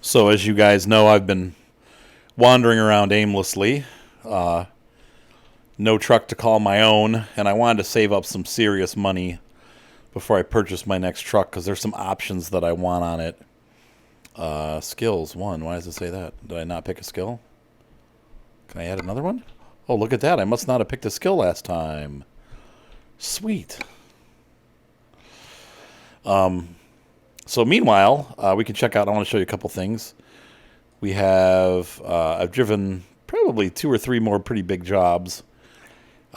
So, as you guys know, I've been wandering around aimlessly. No truck to call my own, and I wanted to save up some serious money before I purchase my next truck because there's some options that I want on it. Skills, one. Why does it say that? Did I not pick a skill? Can I add another one? Oh, look at that. I must not have picked a skill last time. Sweet. So, meanwhile, we can check out. I want to show you a couple things. We have, I've driven probably two or three more pretty big jobs.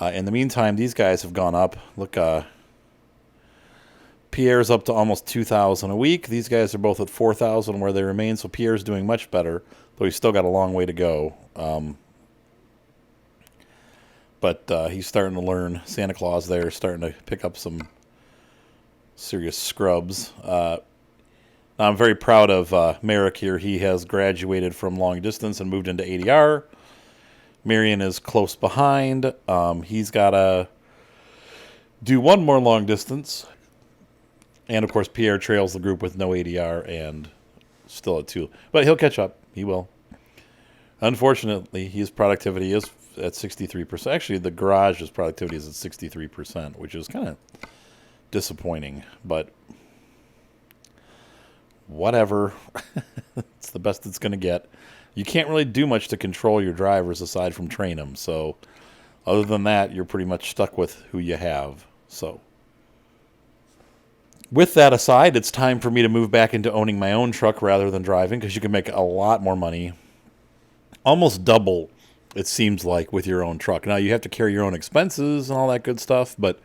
In the meantime, these guys have gone up. Look, Pierre's up to almost 2,000 a week. These guys are both at 4,000 where they remain, so Pierre's doing much better, though he's still got a long way to go. But he's starting to learn. Santa Claus there is starting to pick up some serious scrubs. I'm very proud of Merrick here. He has graduated from long distance and moved into ADR. Marion is close behind. He's got to do one more long distance. And, of course, Pierre trails the group with no ADR and still at 2. But he'll catch up. He will. Unfortunately, his productivity is at 63%. Actually, the garage's productivity is at 63%, which is kind of disappointing. But whatever. It's the best it's going to get. You can't really do much to control your drivers aside from train them. So other than that, you're pretty much stuck with who you have. So with that aside, it's time for me to move back into owning my own truck rather than driving because you can make a lot more money. Almost double, it seems like, with your own truck. Now, you have to carry your own expenses and all that good stuff, but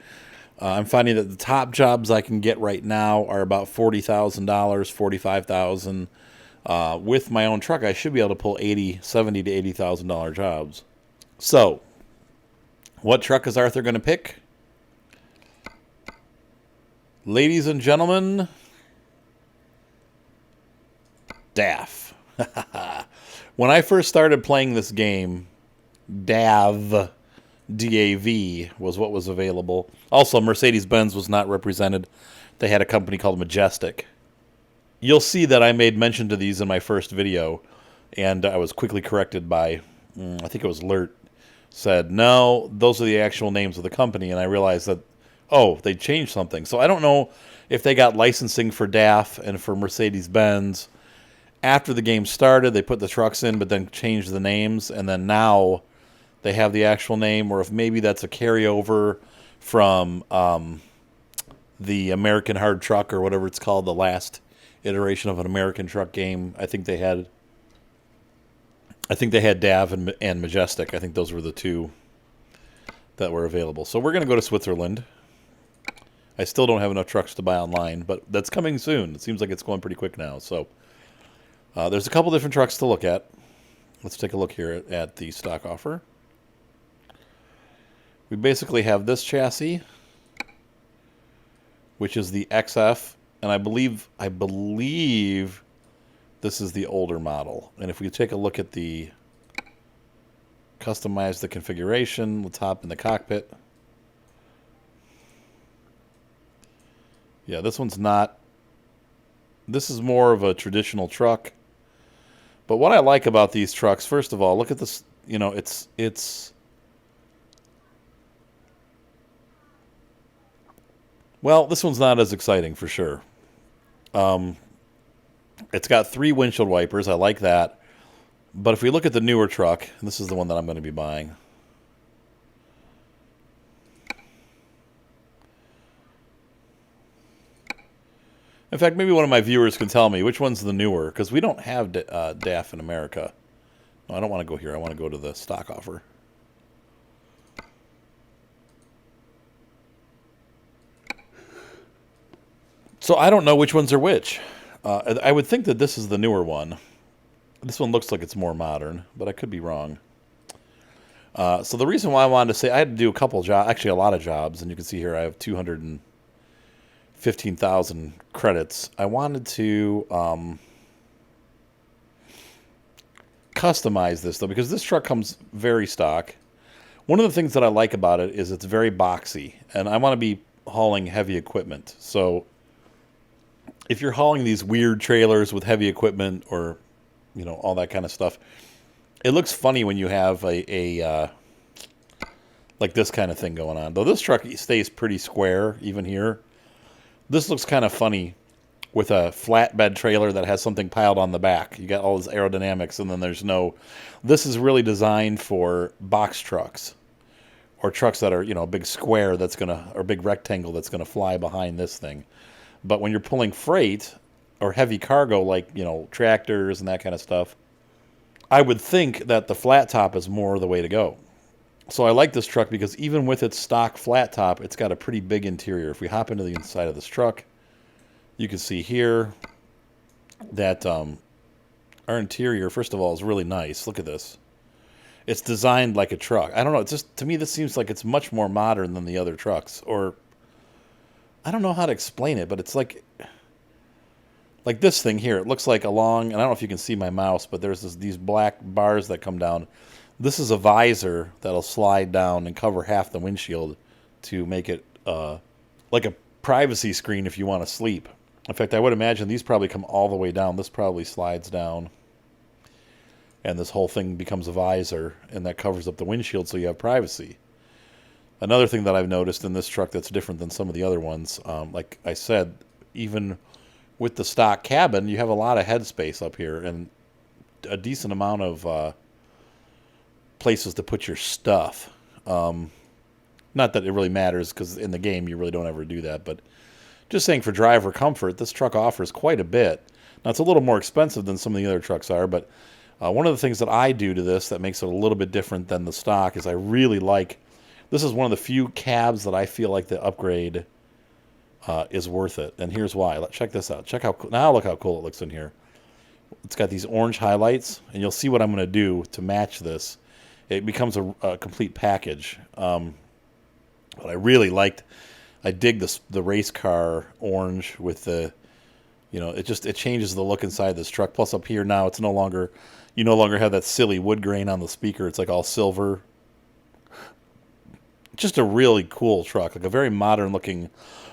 I'm finding that the top jobs I can get right now are about $40,000, $45,000. With my own truck, I should be able to pull $70,000 to $80,000 jobs. So, what truck is Arthur going to pick? Ladies and gentlemen, DAF. When I first started playing this game, DAV, DAV, was what was available. Also, Mercedes-Benz was not represented. They had a company called Majestic. You'll see that I made mention to these in my first video, and I was quickly corrected by, I think it was Lert, said, no, those are the actual names of the company, and I realized that, oh, they changed something. So I don't know if they got licensing for DAF and for Mercedes-Benz. After the game started, they put the trucks in, but then changed the names, and then now they have the actual name, or if maybe that's a carryover from the American Hard Truck or whatever it's called, the last iteration of an American truck game. I think they had DAV and Majestic. I think those were the two that were available. So we're going to go to Switzerland. I still don't have enough trucks to buy online, but that's coming soon. It seems like it's going pretty quick now. So there's a couple different trucks to look at. Let's take a look here at the stock offer. We basically have this chassis, which is the XF, and I believe this is the older model. And if we take a look at the customize the configuration, let's hop in the cockpit. Yeah, this one's not. This is more of a traditional truck. But what I like about these trucks, first of all, look at this. You know, it's. Well, this one's not as exciting for sure. It's got 3 windshield wipers. I like that. But if we look at the newer truck, and this is the one that I'm going to be buying. In fact, maybe one of my viewers can tell me which one's the newer, because we don't have DAF in America. No, I don't want to go here. I want to go to the stock offer. So I don't know which ones are which. I would think that this is the newer one. This one looks like it's more modern, but I could be wrong. So the reason why I wanted to say I had to do a couple jobs, actually a lot of jobs, and you can see here I have 215,000 credits. I wanted to customize this though, because this truck comes very stock. One of the things that I like about it is it's very boxy, and I want to be hauling heavy equipment. So if you're hauling these weird trailers with heavy equipment or all that kind of stuff. It looks funny when you have like this kind of thing going on. Though this truck stays pretty square even here. This looks kind of funny with a flatbed trailer that has something piled on the back. You got all this aerodynamics, and then there's no... This is really designed for box trucks or trucks that are, a big square that's going to... or a big rectangle that's going to fly behind this thing. But when you're pulling freight or heavy cargo like, tractors and that kind of stuff, I would think that the flat top is more the way to go. So I like this truck because even with its stock flat top, it's got a pretty big interior. If we hop into the inside of this truck, you can see here that our interior, first of all, is really nice. Look at this. It's designed like a truck. I don't know. It's just, to me, this seems like it's much more modern than the other trucks. Or, I don't know how to explain it, but it's like this thing here. It looks like and I don't know if you can see my mouse, but there's these black bars that come down. This is a visor that'll slide down and cover half the windshield to make it like a privacy screen if you want to sleep. In fact, I would imagine these probably come all the way down. This probably slides down, and this whole thing becomes a visor, and that covers up the windshield so you have privacy. Another thing that I've noticed in this truck that's different than some of the other ones, like I said, even with the stock cabin, you have a lot of headspace up here and a decent amount of places to put your stuff. Not that it really matters, because in the game you really don't ever do that, but just saying for driver comfort, this truck offers quite a bit. Now, it's a little more expensive than some of the other trucks are, but one of the things that I do to this that makes it a little bit different than the stock is I really like, this is one of the few cabs that I feel like the upgrade is worth it. And here's why. Check this out. Now look how cool it looks in here. It's got these orange highlights, and you'll see what I'm going to do to match this. It becomes a complete package. But I really liked, I dig the race car orange with the, it changes the look inside this truck. Plus up here now, you no longer have that silly wood grain on the speaker. It's like all silver. Just a really cool truck, like a very modern looking,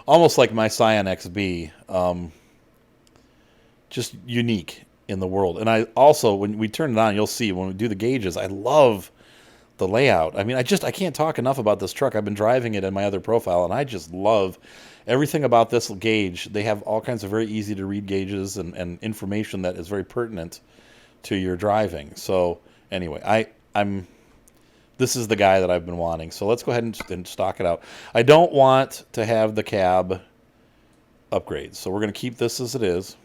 almost like my Scion XB. Just unique in the world. And I also, when we turn it on, you'll see when we do the gauges, I love the layout. I mean, I can't talk enough about this truck. I've been driving it in my other profile, and I just love everything about this gauge. They have all kinds of very easy to read gauges and information that is very pertinent to your driving. So anyway, this is the guy that I've been wanting. So let's go ahead and stock it out. I don't want to have the cab upgrade, so we're going to keep this as it is.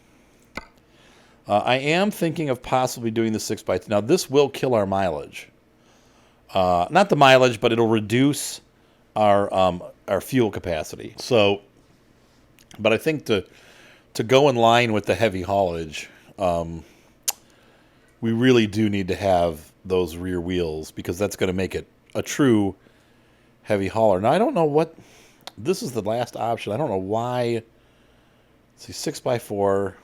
I am thinking of possibly doing the 6x2. Now, this will kill our mileage. Not the mileage, but it'll reduce our fuel capacity. So, but I think to go in line with the heavy haulage, we really do need to have those rear wheels, because that's going to make it a true heavy hauler. Now, I don't know what... This is the last option. I don't know why... Let's see, 6x4...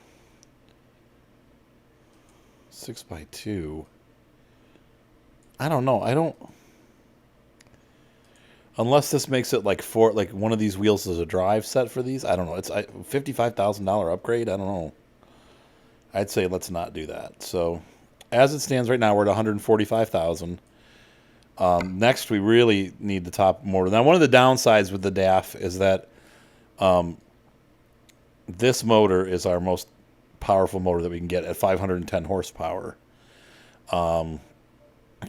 6x2... I don't know. Unless this makes it like one of these wheels is a drive set for these. I don't know. It's a $55,000 upgrade. I don't know. I'd say let's not do that. So, as it stands right now, we're at $145,000. Next, we really need the top motor. Now, one of the downsides with the DAF is that this motor is our most powerful motor that we can get at 510 horsepower.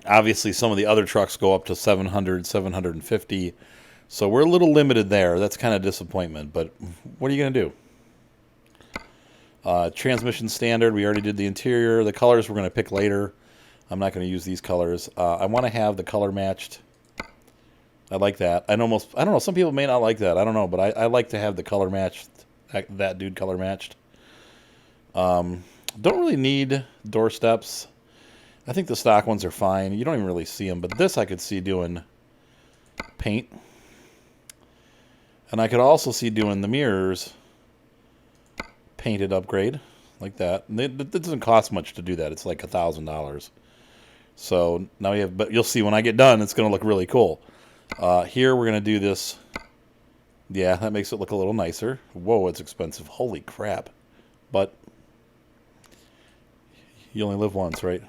Obviously, some of the other trucks go up to 700, 750. So we're a little limited there. That's kind of disappointment. But what are you going to do? Transmission standard. We already did the interior. The colors we're going to pick later. I'm not going to use these colors. I want to have the color matched. I like that. I don't know. Some people may not like that. I don't know. But I like to have the color matched. That dude color matched. Don't really need door steps. I think the stock ones are fine. You don't even really see them. But this I could see doing paint. And I could also see doing the mirrors painted upgrade like that. And it doesn't cost much to do that. It's like $1,000. So now we have, but you'll see when I get done, it's going to look really cool. Here we're going to do this. Yeah, that makes it look a little nicer. Whoa, it's expensive. Holy crap. But You only live once, right?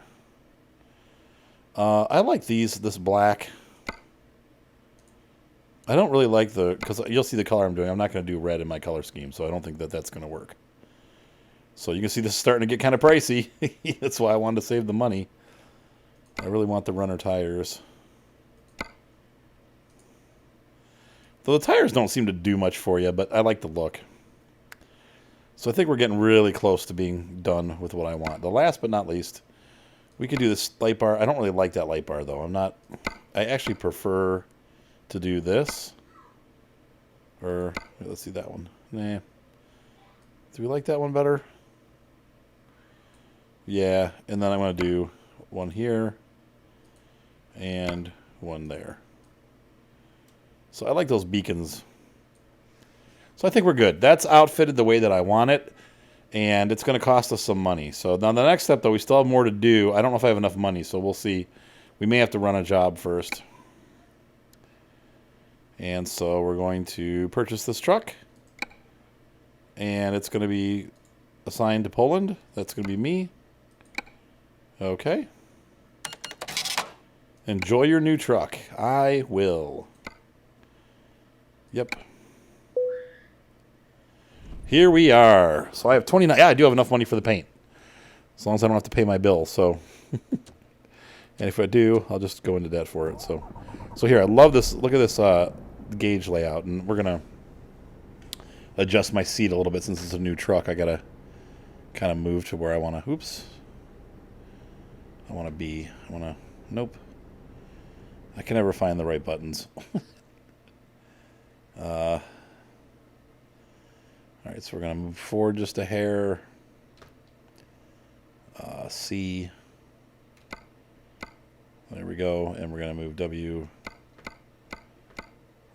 I like this black. I don't really like because you'll see the color I'm doing. I'm not going to do red in my color scheme, so I don't think that's going to work. So you can see this is starting to get kind of pricey. That's why I wanted to save the money. I really want the runner tires. Though the tires don't seem to do much for you, but I like the look. So I think we're getting really close to being done with what I want. The last but not least, we could do this light bar. I don't really like that light bar, though. I actually prefer to do this. Or, let's see that one. Nah. Do we like that one better? Yeah, and then I'm going to do one here and one there. So I like those beacons. So I think we're good. That's outfitted the way that I want it, and it's going to cost us some money. So now the next step, though, we still have more to do. I don't know if I have enough money, so we'll see. We may have to run a job first. And so we're going to purchase this truck, and it's going to be assigned to Poland. That's going to be me. Okay. Enjoy your new truck. I will. Yep. Here we are. So I have 29. Yeah, I do have enough money for the paint. As long as I don't have to pay my bill. So, and if I do, I'll just go into debt for it. So here, I love this. Look at this gauge layout. And we're going to adjust my seat a little bit since it's a new truck. I got to kind of move to where I want to. Oops. I want to be. Nope. I can never find the right buttons. All right, so we're going to move forward just a hair. C. There we go. And we're going to move W.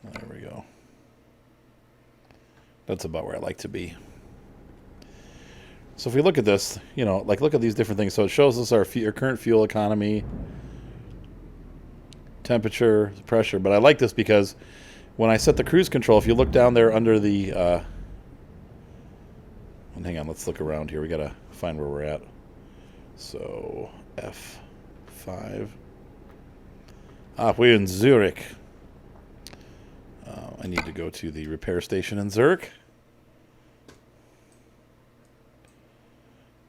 There we go. That's about where I like to be. So if we look at this, look at these different things. So it shows us our current fuel economy, temperature, pressure. But I like this because when I set the cruise control, if you look down there under the... and hang on, let's look around here. We got to find where we're at. So, F5. We're in Zurich. I need to go to the repair station in Zurich,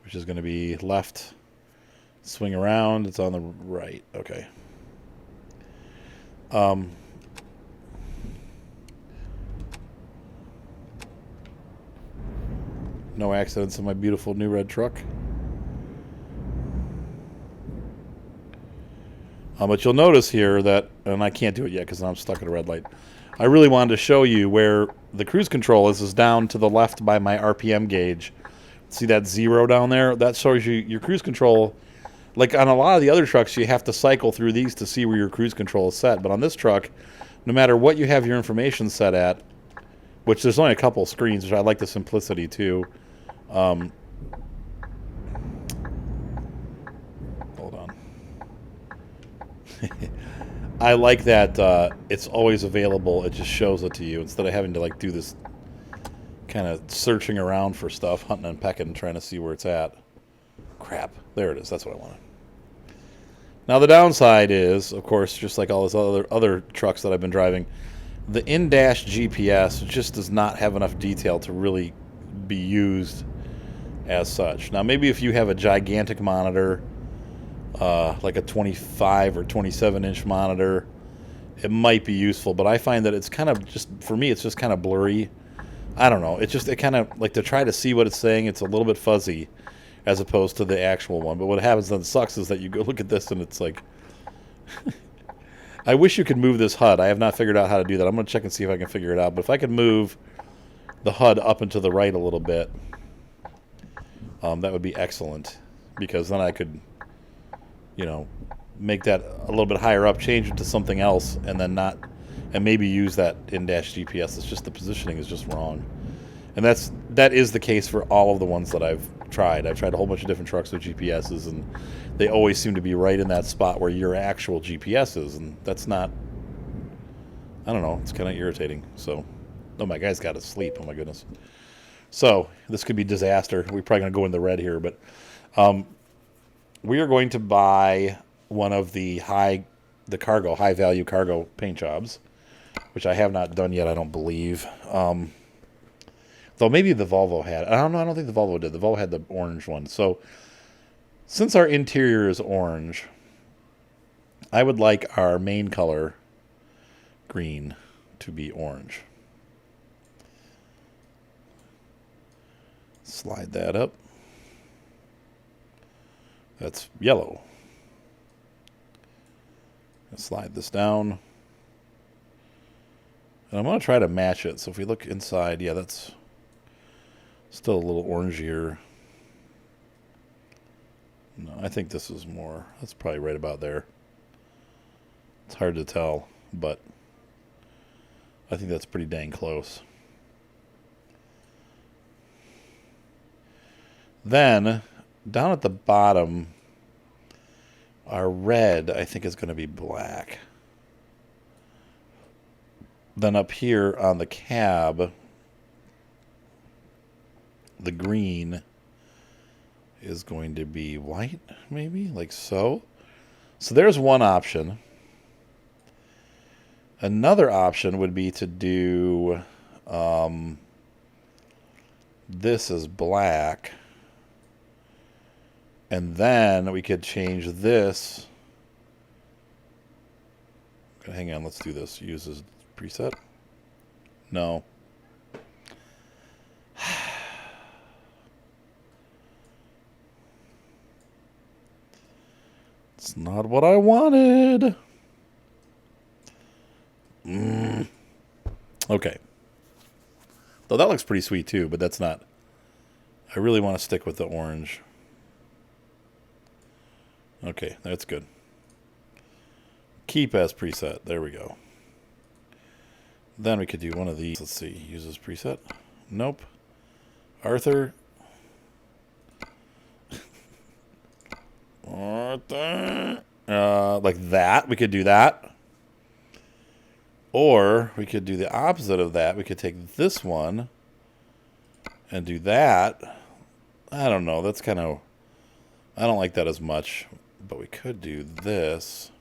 which is going to be left. Swing around. It's on the right. Okay. No accidents in my beautiful new red truck. But you'll notice here that, and I can't do it yet because I'm stuck at a red light. I really wanted to show you where the cruise control is down to the left by my RPM gauge. See that 0 down there? That shows you your cruise control. Like on a lot of the other trucks, you have to cycle through these to see where your cruise control is set. But on this truck, no matter what you have your information set at, which there's only a couple screens, which I like the simplicity too. Hold on. I like that it's always available. It just shows it to you instead of having to do this kind of searching around for stuff, hunting and pecking, trying to see where it's at. Crap. There it is. That's what I wanted. Now the downside is, of course, just like all those other trucks that I've been driving, the in-dash GPS just does not have enough detail to really be used as such. Now maybe if you have a gigantic monitor, like a 25 or 27 inch monitor, it might be useful, but I find that it's kind of just, for me, it's just kind of blurry. I don't know. It kind of, to try to see what it's saying, it's a little bit fuzzy as opposed to the actual one. But what happens then sucks is that you go look at this and it's like, I wish you could move this HUD. I have not figured out how to do that. I'm going to check and see if I can figure it out. But if I could move the HUD up and to the right a little bit, that would be excellent, because then I could, make that a little bit higher up, change it to something else, and then and maybe use that in-dash GPS. It's just the positioning is just wrong. And that is the case for all of the ones that I've tried. I've tried a whole bunch of different trucks with GPSs, and they always seem to be right in that spot where your actual GPS is, and that's not, I don't know, it's kind of irritating. So, oh, my guy's got to sleep. Oh, my goodness. So, this could be disaster. We're probably going to go in the red here, but we are going to buy one of the high value cargo paint jobs, which I have not done yet, I don't believe. Though maybe the Volvo had. I don't know. I don't think the Volvo did. The Volvo had the orange one. So since our interior is orange, I would like our main color, green, to be orange. Slide that up. That's yellow. Slide this down. And I'm going to try to match it. So if we look inside, yeah, that's still a little orangier. No, I think this is more. That's probably right about there. It's hard to tell, but I think that's pretty dang close. Then, down at the bottom, our red, I think, is going to be black. Then up here on the cab, the green is going to be white, maybe, like so. So there's one option. Another option would be to do this as black. And then we could change this. Hang on, let's do this. Use as preset. No. It's not what I wanted. Okay. Though that looks pretty sweet too, but that's not. I really want to stick with the orange. Okay, that's good. Keep as preset. There we go. Then we could do one of these. Let's see. Use as preset. Nope. Arthur. Arthur. Like that. We could do that. Or we could do the opposite of that. We could take this one and do that. I don't know. That's kind of... I don't like that as much. But we could do this.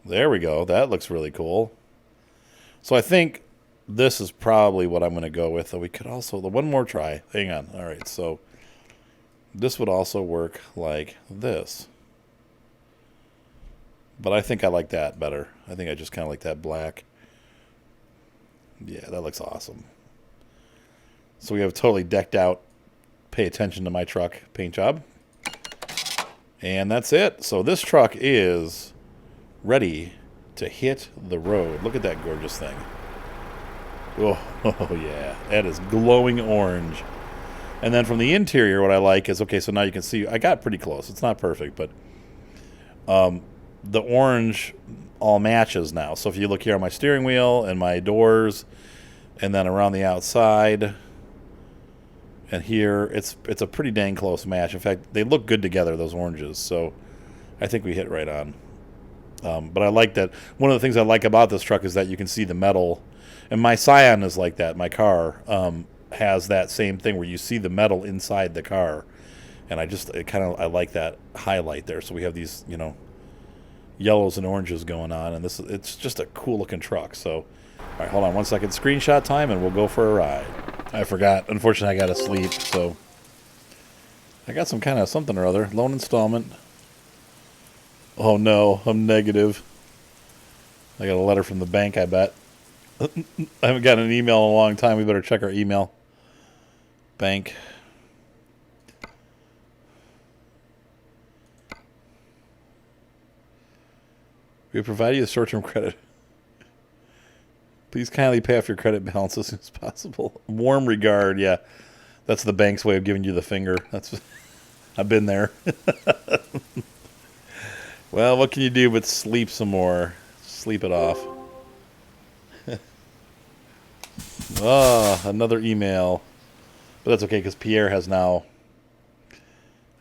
There we go. That looks really cool. So I think this is probably what I'm going to go with. We could also... one more try. Hang on. All right. So this would also work like this. But I think I like that better. I think I just kind of like that black. Yeah, that looks awesome. So we have a totally decked out, pay attention to my truck paint job. And that's it. So this truck is ready to hit the road. Look at that gorgeous thing. Oh, yeah. That is glowing orange. And then from the interior, what I like is, okay, so now you can see, I got pretty close. It's not perfect, but the orange all matches now. So if you look here on my steering wheel and my doors, and then around the outside, and here, it's a pretty dang close match. In fact, they look good together, those oranges. So I think we hit right on. But I like that. One of the things I like about this truck is that you can see the metal. And my Scion is like that. My car has that same thing where you see the metal inside the car. And I like that highlight there. So we have these, yellows and oranges going on. And it's just a cool looking truck. So, all right, hold on 1 second. Screenshot time, and we'll go for a ride. I forgot. Unfortunately, I got to sleep, so I got some kind of something or other. Loan installment. Oh, no. I'm negative. I got a letter from the bank, I bet. I haven't gotten an email in a long time. We better check our email. Bank. We provide you with short-term credit. Please kindly pay off your credit balance as soon as possible. Warm regard, yeah. That's the bank's way of giving you the finger. I've been there. Well, what can you do but sleep some more? Sleep it off. Oh, another email. But that's okay because Pierre has now... All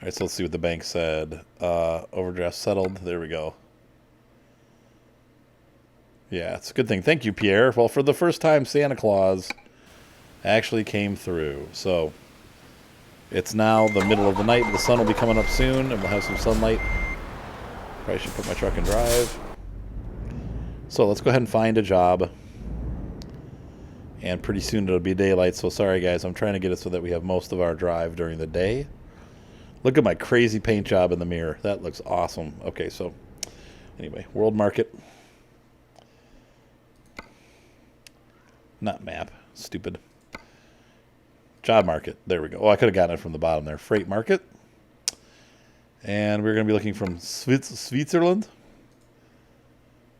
right, so let's see what the bank said. Overdraft settled. There we go. Yeah, it's a good thing. Thank you, Pierre. Well, for the first time, Santa Claus actually came through. So, It's now the middle of the night. The sun will be coming up soon, and we'll have some sunlight. Probably should put my truck in drive. So let's go ahead and find a job. And pretty soon it'll be daylight. So sorry, guys. I'm trying to get it so that we have most of our drive during the day. Look at my crazy paint job in the mirror. That looks awesome. Okay, so anyway, world market. Not map. Stupid. Job market. There we go. Oh, I could have gotten it from the bottom there. Freight market. And we're going to be looking from Switzerland.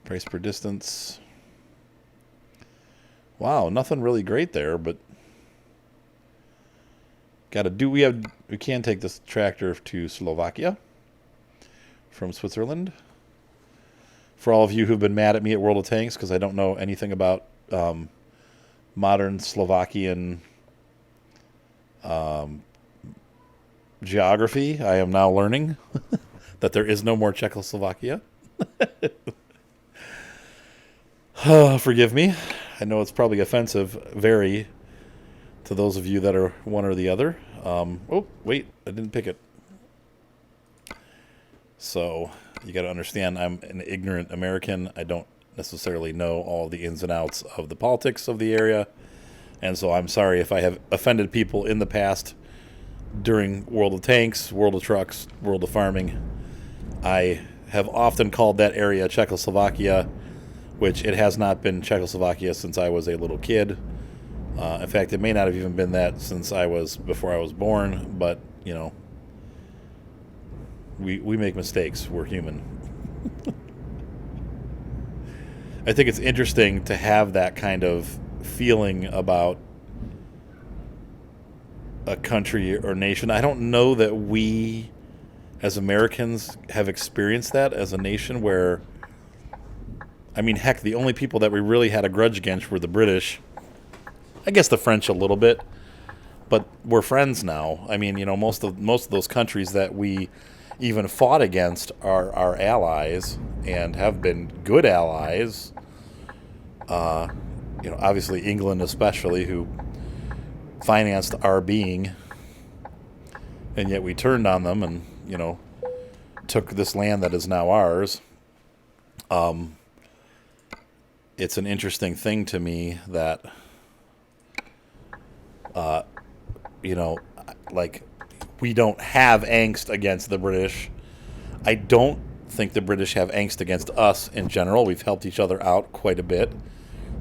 Price per distance. Wow, nothing really great there, but we can take this tractor to Slovakia from Switzerland. For all of you who've been mad at me at World of Tanks because I don't know anything about modern Slovakian geography, I am now learning that there is no more Czechoslovakia. Forgive me. I know it's probably offensive, very, to those of you that are one or the other. Oh, wait, I didn't pick it. So you got to understand, I'm an ignorant American. I don't necessarily know all the ins and outs of the politics of the area. And so I'm sorry if I have offended people in the past during World of Tanks, World of Trucks, World of Farming. I have often called that area Czechoslovakia, which it has not been Czechoslovakia since I was a little kid. In fact, it may not have even been that since before I was born, but, you know, we make mistakes. We're human. I think it's interesting to have that kind of feeling about a country or nation. I don't know that we, as Americans, have experienced that as a nation where, I mean, heck, the only people that we really had a grudge against were the British. I guess the French a little bit, but we're friends now. I mean, you know, most of those countries that we even fought against are our allies and have been good allies. You know, obviously England especially, who financed our being, and yet we turned on them and, you know, took this land that is now ours. It's an interesting thing to me that, you know, like, we don't have angst against the British. I don't think the British have angst against us in general. We've helped each other out quite a bit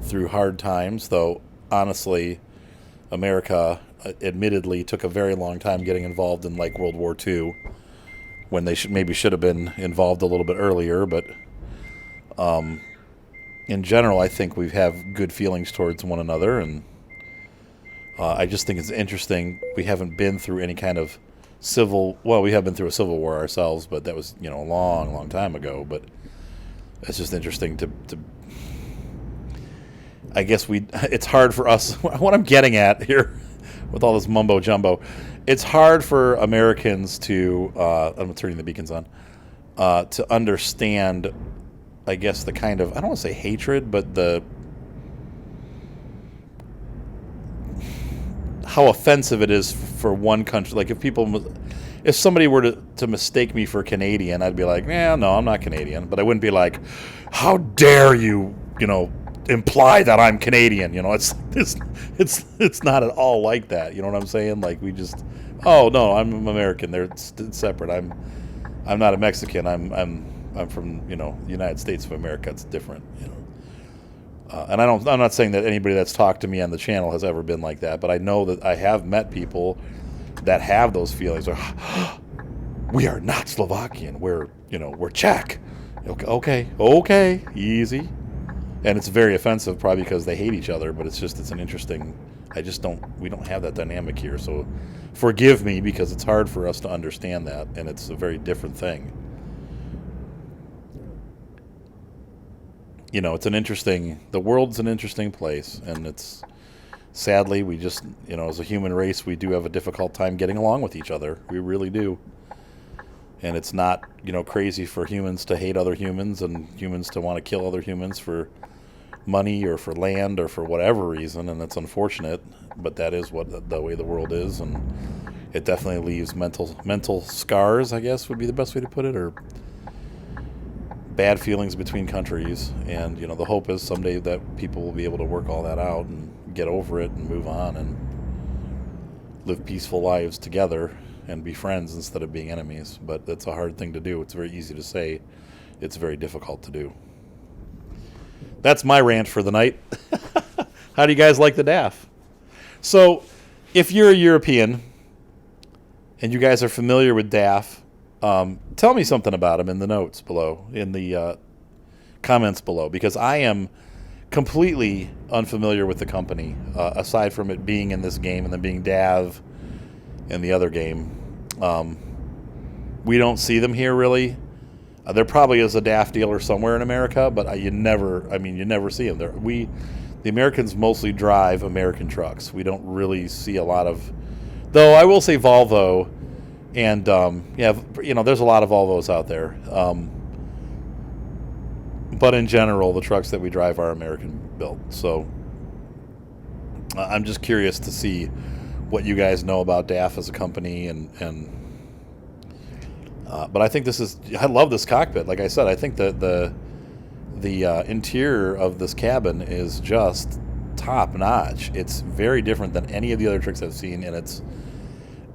through hard times, though honestly, America admittedly took a very long time getting involved in, like, World War II, when they should have been involved a little bit earlier. But in general, I think we have good feelings towards one another, and I just think it's interesting. We haven't been through any kind of we have been through a civil war ourselves, but that was, you know, a long, long time ago. But it's just interesting to I guess it's hard for us. What I'm getting at here with all this mumbo jumbo, it's hard for Americans to, I'm turning the beacons on, to understand, I guess, the kind of, I don't want to say hatred, but how offensive it is for one country. Like, if somebody were to mistake me for Canadian, I'd be like, yeah, no, I'm not Canadian. But I wouldn't be like, how dare you, you know, imply that I'm Canadian. You know, it's not at all like that. You know what I'm saying? Like, we just, oh no, I'm American. It's separate. I'm not a Mexican. I'm from, you know, the United States of America. It's different. You know. And I'm not saying that anybody that's talked to me on the channel has ever been like that, but I know that I have met people that have those feelings. Or, we are not Slovakian. We're Czech. Okay, easy. And it's very offensive, probably because they hate each other. But it's an interesting. We don't have that dynamic here. So, forgive me, because it's hard for us to understand that, and it's a very different thing. You know, the world's an interesting place, and it's, sadly, we just, you know, as a human race, we do have a difficult time getting along with each other. We really do. And it's not, you know, crazy for humans to hate other humans and humans to want to kill other humans for money or for land or for whatever reason, and that's unfortunate, but that is the way the world is. And it definitely leaves mental scars, I guess would be the best way to put it, or bad feelings between countries. And the hope is someday that people will be able to work all that out and get over it and move on and live peaceful lives together and be friends instead of being enemies. But that's a hard thing to do. It's very easy to say. It's very difficult to do. That's my rant for the night. How do you guys like the DAF? So, if you're a European and you guys are familiar with DAF, tell me something about them in the notes below, in the comments below, because I am completely unfamiliar with the company, aside from it being in this game and then being DAV in the other game. We don't see them here really. There probably is a DAF dealer somewhere in America, but you never see them there. The Americans mostly drive American trucks. We don't really see a lot of, though I will say Volvo, and there's a lot of Volvos out there. But in general, the trucks that we drive are American built. So I'm just curious to see what you guys know about DAF as a company, but I think I love this cockpit. Like I said, I think the interior of this cabin is just top notch. It's very different than any of the other trucks I've seen, and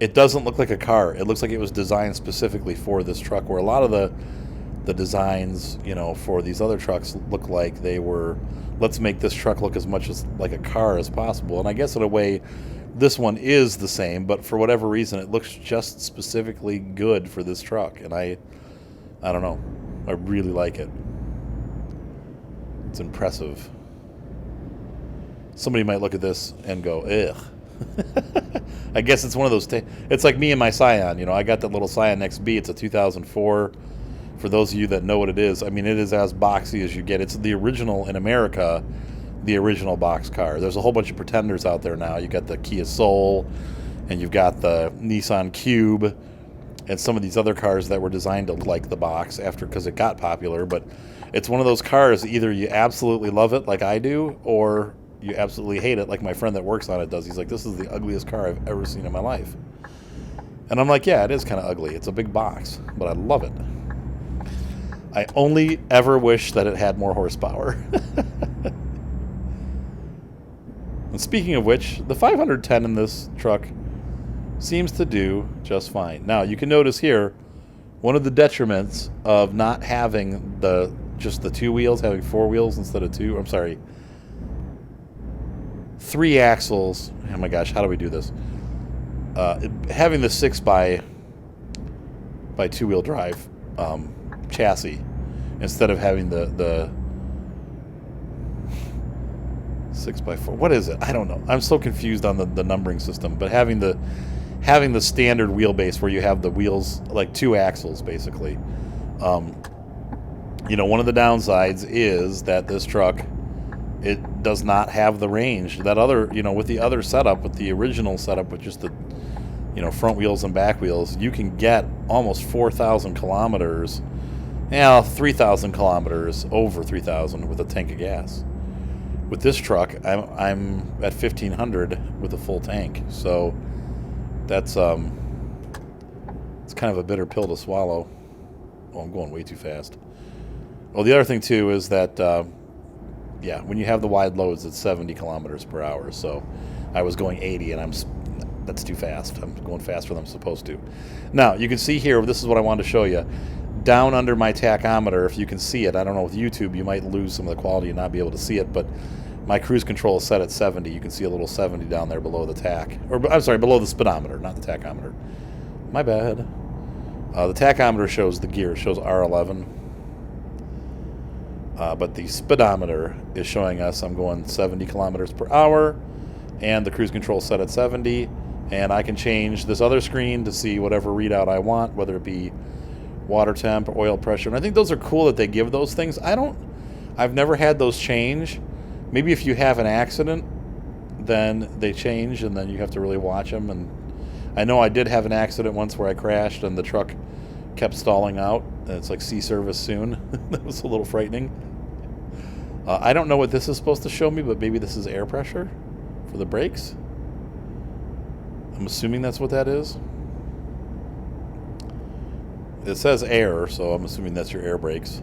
it doesn't look like a car. It looks like it was designed specifically for this truck, where a lot of the designs, for these other trucks look like they were, let's make this truck look as much as like a car as possible. And I guess in a way, this one is the same, but for whatever reason, it looks just specifically good for this truck. And I don't know. I really like it. It's impressive. Somebody might look at this and go, ugh. I guess it's one of those it's like me and my Scion. I got that little Scion XB. It's a 2004. For those of you that know what it is, it is as boxy as you get. It's the original in America, the original box car. There's a whole bunch of pretenders out there now. You got the Kia Soul, and you've got the Nissan Cube, and some of these other cars that were designed to look like the box because it got popular. But it's one of those cars, either you absolutely love it like I do, or you absolutely hate it like my friend that works on it does. He's like, this is the ugliest car I've ever seen in my life. And I'm like, yeah, it is kind of ugly. It's a big box, but I love it. I only ever wish that it had more horsepower. And speaking of which, the 510 in this truck seems to do just fine. Now, you can notice here, one of the detriments of not having just the two wheels, having four wheels instead of two, I'm sorry, 3 axles. Oh my gosh, how do we do this? Having the 6 by 2-wheel drive chassis instead of having the 6x4. What is it? I don't know. I'm so confused on the numbering system. But having the standard wheelbase where you have the wheels like 2 axles basically. One of the downsides is that this truck, it does not have the range that other, with the other setup, with the original setup with just the front wheels and back wheels, you can get almost 4,000 kilometers. 3,000 kilometers, over 3,000 with a tank of gas. With this truck, I'm at 1,500 with a full tank. So that's it's kind of a bitter pill to swallow. Oh, I'm going way too fast. Well, the other thing too is that when you have the wide loads, it's 70 kilometers per hour. So I was going 80, and that's too fast. I'm going faster than I'm supposed to. Now you can see here. This is what I wanted to show you. Down under my tachometer, if you can see it, I don't know, with YouTube you might lose some of the quality and not be able to see it, but my cruise control is set at 70. You can see a little 70 down there below the tach, or I'm sorry, below the speedometer, not the tachometer. My bad. The tachometer shows the gear, it shows R11, but the speedometer is showing us I'm going 70 kilometers per hour, and the cruise control is set at 70, and I can change this other screen to see whatever readout I want, whether it be water temp, oil pressure. And I think those are cool that they give those things. I've never had those change. Maybe if you have an accident, then they change, and then you have to really watch them. And I know I did have an accident once where I crashed and the truck kept stalling out, and it's like, see service soon. That was a little frightening. I don't know what this is supposed to show me, but maybe this is air pressure for the brakes. I'm assuming that's what that is. It says air, so I'm assuming that's your air brakes.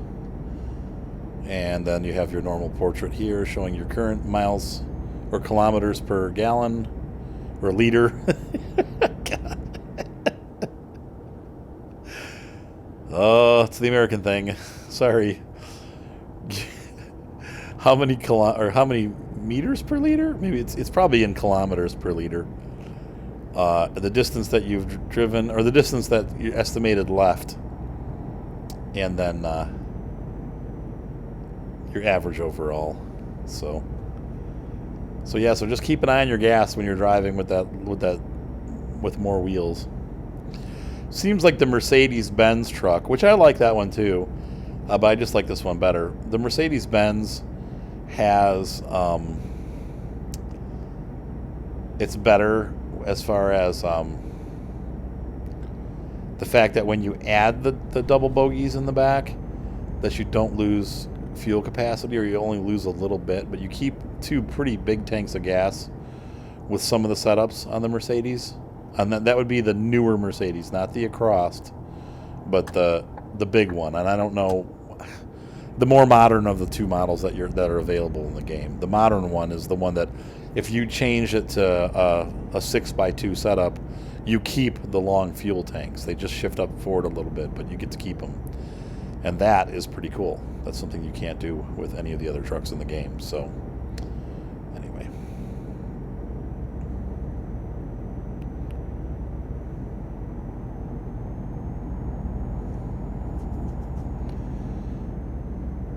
And then you have your normal portrait here showing your current miles or kilometers per gallon or liter. God. Oh, it's the American thing. Sorry. How many how many meters per liter? Maybe it's probably in kilometers per liter. The distance that you've driven, or the distance that you estimated left, and then your average overall. So yeah. So just keep an eye on your gas when you're driving with more wheels. Seems like the Mercedes-Benz truck, which I like that one too, but I just like this one better. The Mercedes-Benz has it's better as far as the fact that when you add the double bogies in the back, that you don't lose fuel capacity, or you only lose a little bit, but you keep 2 pretty big tanks of gas with some of the setups on the Mercedes. And that would be the newer Mercedes, not the Across, but the big one. And I don't know, the more modern of the 2 models that are available in the game. The modern one is the one that, if you change it to a 6x2 setup, you keep the long fuel tanks. They just shift up forward a little bit, but you get to keep them. And that is pretty cool. That's something you can't do with any of the other trucks in the game. So, anyway.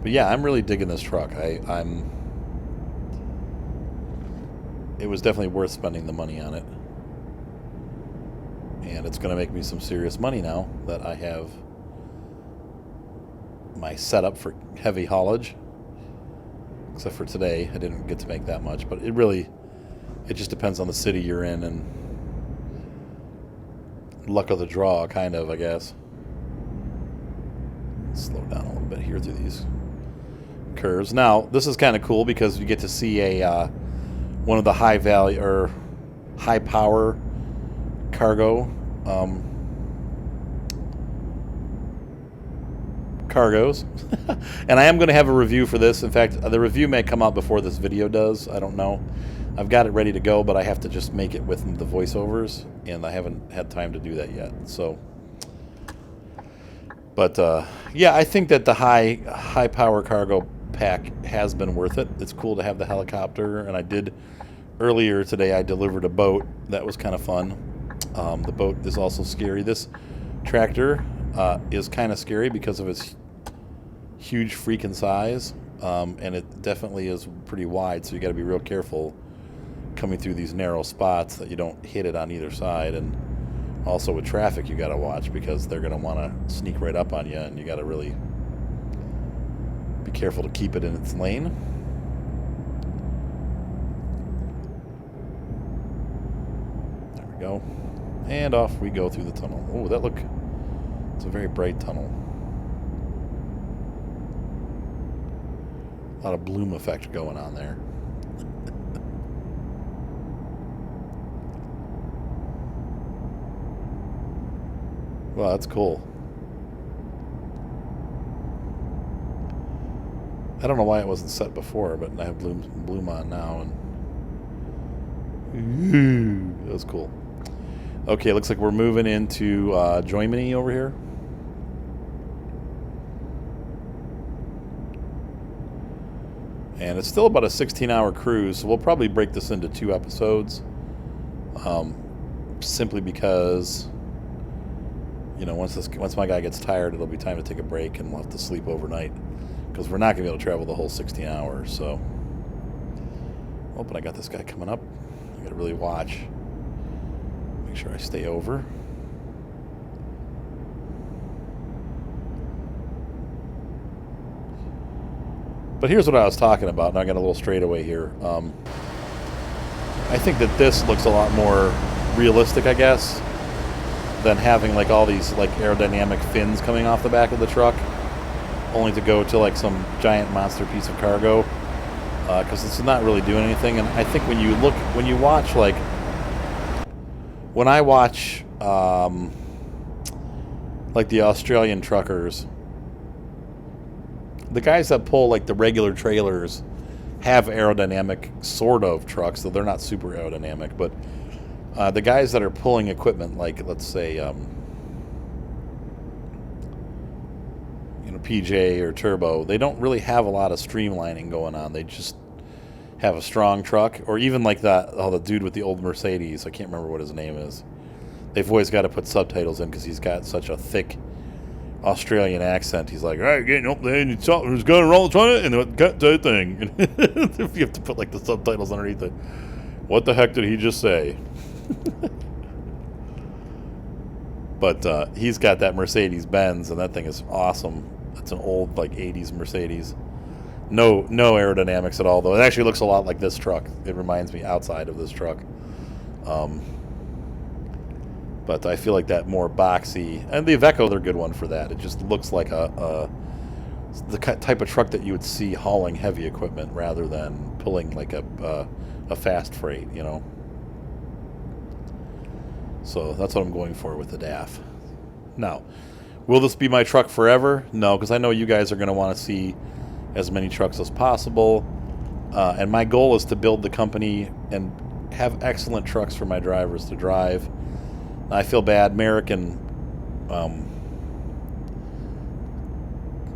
But yeah, I'm really digging this truck. It was definitely worth spending the money on it. And it's going to make me some serious money now that I have my setup for heavy haulage. Except for today, I didn't get to make that much. But it just depends on the city you're in and luck of the draw, kind of, I guess. Slow down a little bit here through these curves. Now, this is kind of cool because you get to see one of the high value or high power cargo cargos. And I am going to have a review for this. In fact, the review may come out before this video does. I don't know. I've got it ready to go, but I have to just make it with the voiceovers, and I haven't had time to do that yet. So, but yeah, I think that the high power cargo pack has been worth it. It's cool to have the helicopter, and I did earlier today. I delivered a boat. That was kind of fun. The boat is also scary. This tractor is kind of scary because of its huge freaking size, and it definitely is pretty wide, so you got to be real careful coming through these narrow spots that you don't hit it on either side. And also with traffic, you got to watch because they're going to want to sneak right up on you, and you got to really be careful to keep it in its lane. There we go. And off we go through the tunnel. Oh, it's a very bright tunnel. A lot of bloom effect going on there. Well, that's cool. I don't know why it wasn't set before, but I have bloom on now, and that was cool. Okay, looks like we're moving into Germany over here. And it's still about a 16-hour cruise, so we'll probably break this into 2 episodes. Simply because, you know, once my guy gets tired, it'll be time to take a break, and we'll have to sleep overnight because we're not going to be able to travel the whole 16 hours. So, oh, but I got this guy coming up. I got to really watch. Make sure I stay over. But here's what I was talking about, and I got a little straightaway here. I think that this looks a lot more realistic, I guess, than having like all these like aerodynamic fins coming off the back of the truck, only to go to like some giant monster piece of cargo, because it's not really doing anything. And I think when you watch like when I watch like the Australian truckers, the guys that pull like the regular trailers have aerodynamic sort of trucks, so they're not super aerodynamic, but the guys that are pulling equipment like, let's say, PJ or Turbo, they don't really have a lot of streamlining going on. They just have a strong truck, or even like the dude with the old Mercedes. I can't remember what his name is. They've always got to put subtitles in because he's got such a thick Australian accent. He's like, all right, getting up there, and he's going to roll on it, and got that thing. If you have to put like the subtitles underneath it. What the heck did he just say? But he's got that Mercedes Benz, and that thing is awesome. It's an old like 80s Mercedes. No aerodynamics at all, though. It actually looks a lot like this truck. It reminds me outside of this truck. But I feel like that more boxy, and the Iveco, they're a good one for that. It just looks like the type of truck that you would see hauling heavy equipment rather than pulling like a fast freight, you know. So that's what I'm going for with the DAF. Now, will this be my truck forever? No, because I know you guys are going to want to see as many trucks as possible. And my goal is to build the company and have excellent trucks for my drivers to drive. I feel bad. Merrick and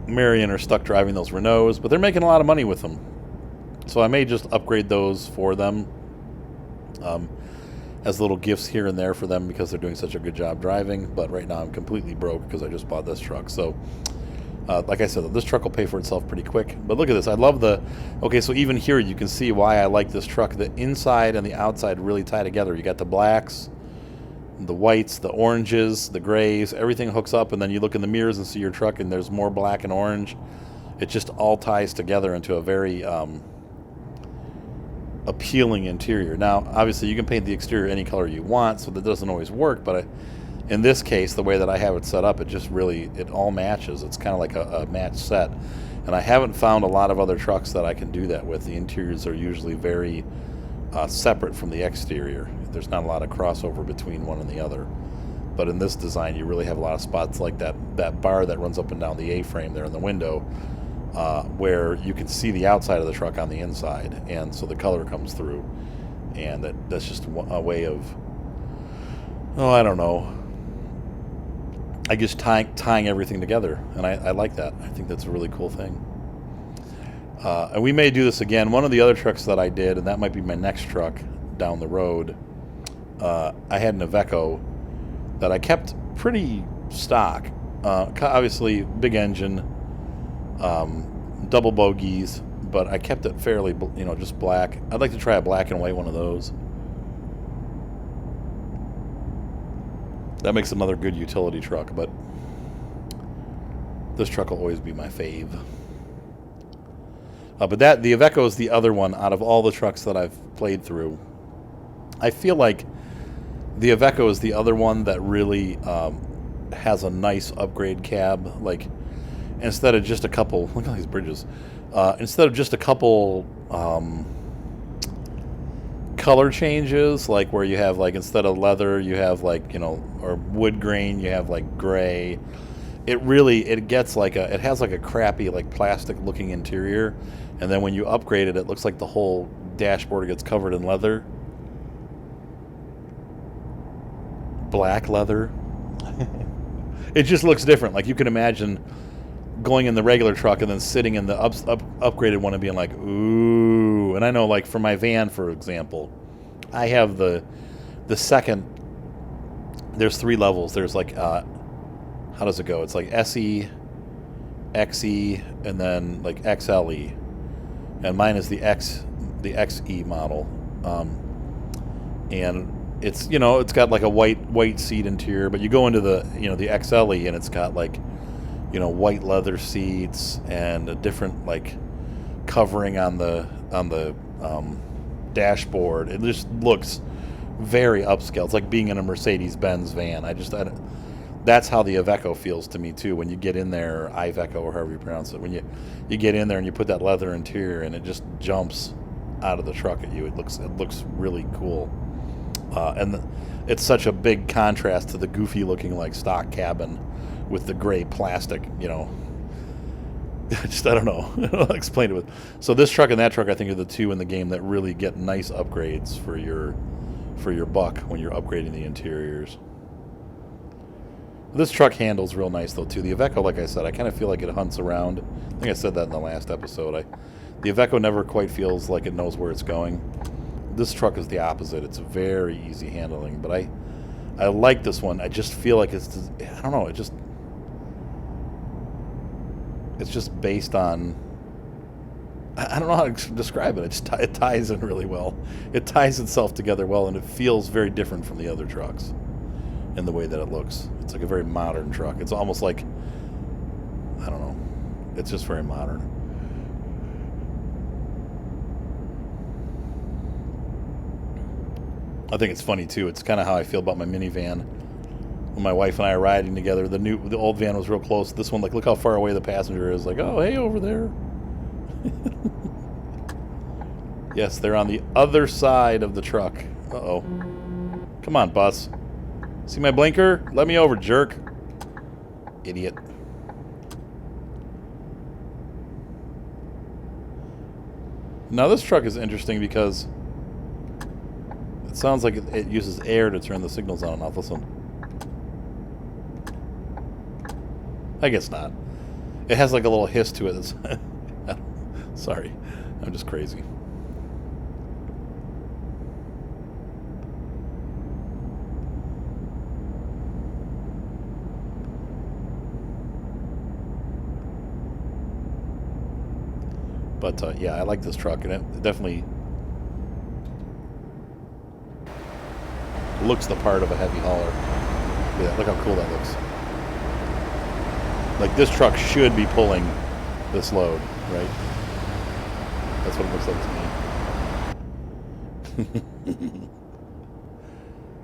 Marion are stuck driving those Renaults, but they're making a lot of money with them. So I may just upgrade those for them as little gifts here and there for them because they're doing such a good job driving. But right now I'm completely broke because I just bought this truck. So like I said, this truck will pay for itself pretty quick. But look at this. I love okay, so even here you can see why I like this truck. The inside and the outside really tie together. You got the blacks, the whites, the oranges, the grays, everything hooks up, and then you look in the mirrors and see your truck and there's more black and orange. It just all ties together into a very appealing interior. Now, obviously you can paint the exterior any color you want, so that doesn't always work, but in this case, the way that I have it set up, it all matches. It's kind of like a match set. And I haven't found a lot of other trucks that I can do that with. The interiors are usually very separate from the exterior. There's not a lot of crossover between one and the other. But in this design, you really have a lot of spots like that bar that runs up and down the A-frame there in the window, where you can see the outside of the truck on the inside, and so the color comes through. And that's just a way of, I don't know, I guess tying everything together, and I like that. I think that's a really cool thing. And we may do this again. One of the other trucks that I did, and that might be my next truck down the road, I had an Iveco that I kept pretty stock. Obviously, big engine, double bogies, but I kept it fairly, just black. I'd like to try a black and white one of those. That makes another good utility truck, but this truck will always be my fave. But the Iveco is the other one out of all the trucks that I've played through. I feel like the Iveco is the other one that really has a nice upgrade cab. Like, instead of just a couple, look at these bridges. Instead of just a couple color changes, like where you have like, instead of leather you have like, or wood grain, you have like gray. It gets like it has like a crappy like plastic looking interior, and then when you upgrade it, it looks like the whole dashboard gets covered in leather, black leather. It just looks different. Like, you can imagine going in the regular truck and then sitting in the upgraded one and being like, ooh. And I know, like, for my van, for example, I have the second. There's 3 levels. There's like, how does it go? It's like SE, XE, and then like XLE. And mine is the XE model. And it's, it's got like a white seat interior, but you go into the, the XLE, and it's got like, white leather seats and a different like covering on the dashboard. It just looks very upscale. It's like being in a Mercedes-Benz van. That's how the Iveco feels to me too. When you get in there, Iveco or however you pronounce it, when you get in there and you put that leather interior, and it just jumps out of the truck at you. It looks really cool. It's such a big contrast to the goofy looking like stock cabin with the gray plastic, just I don't know. I'll explain it with. So this truck and that truck, I think, are the two in the game that really get nice upgrades for your buck when you're upgrading the interiors. This truck handles real nice though too. The Iveco, like I said, I kind of feel like it hunts around. I think I said that in the last episode. The Iveco never quite feels like it knows where it's going. This truck is the opposite. It's very easy handling, but I like this one. I just feel like it's, I don't know, it's just based on, I don't know how to describe it. It ties in really well. It ties itself together well, and it feels very different from the other trucks in the way that it looks. It's like a very modern truck. It's almost like, I don't know, it's just very modern. I think it's funny too. It's kind of how I feel about my minivan. When my wife and I are riding together, the old van was real close. This one, like, look how far away the passenger is. Like, oh, hey, over there. Yes, they're on the other side of the truck. Uh-oh. Come on, bus. See my blinker? Let me over, jerk. Idiot. Now this truck is interesting because it sounds like it uses air to turn the signals on and off. Listen. I guess not. It has like a little hiss to it. Sorry, I'm just crazy. But yeah, I like this truck, and it definitely looks the part of a heavy hauler. Yeah, look how cool that looks. Like, this truck should be pulling this load, right? That's what it looks like to me.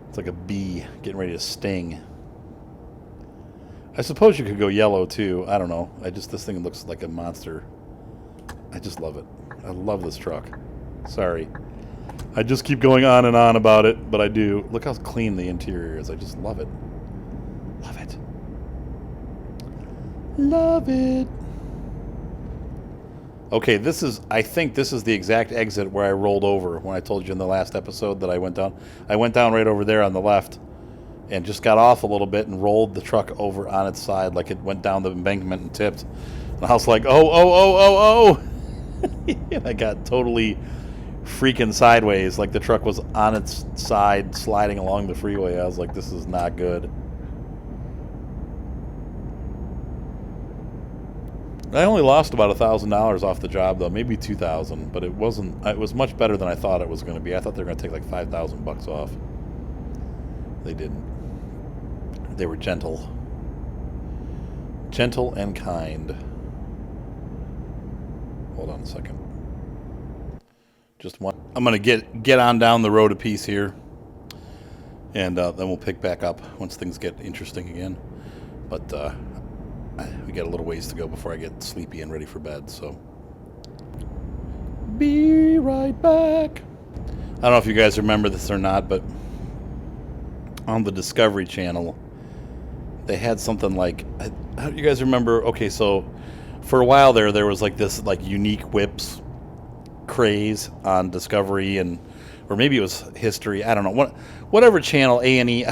It's like a bee getting ready to sting. I suppose you could go yellow too. I don't know. This thing looks like a monster. I just love it. I love this truck. Sorry. I just keep going on and on about it, but I do. Look how clean the interior is. I just love it. Love it. Love it. Okay, I think this is the exact exit where I rolled over when I told you in the last episode that I went down. I went down right over there on the left and just got off a little bit and rolled the truck over on its side like it went down the embankment and tipped. And I was like, oh. And I got totally freaking sideways, like the truck was on its side sliding along the freeway. I was like, this is not good. I only lost about $1,000 off the job though, maybe $2,000, but it was much better than I thought it was going to be. I thought they were going to take like $5,000 off. They didn't. They were gentle and kind. Hold on a second. Just one. I'm going to get on down the road a piece here, and then we'll pick back up once things get interesting again. But we got a little ways to go before I get sleepy and ready for bed, so be right back. I don't know if you guys remember this or not, but on the Discovery Channel, they had something like, you guys remember? Okay, so for a while there was like this like unique whips craze on Discovery, or maybe it was History. I don't know. Whatever channel, A&E.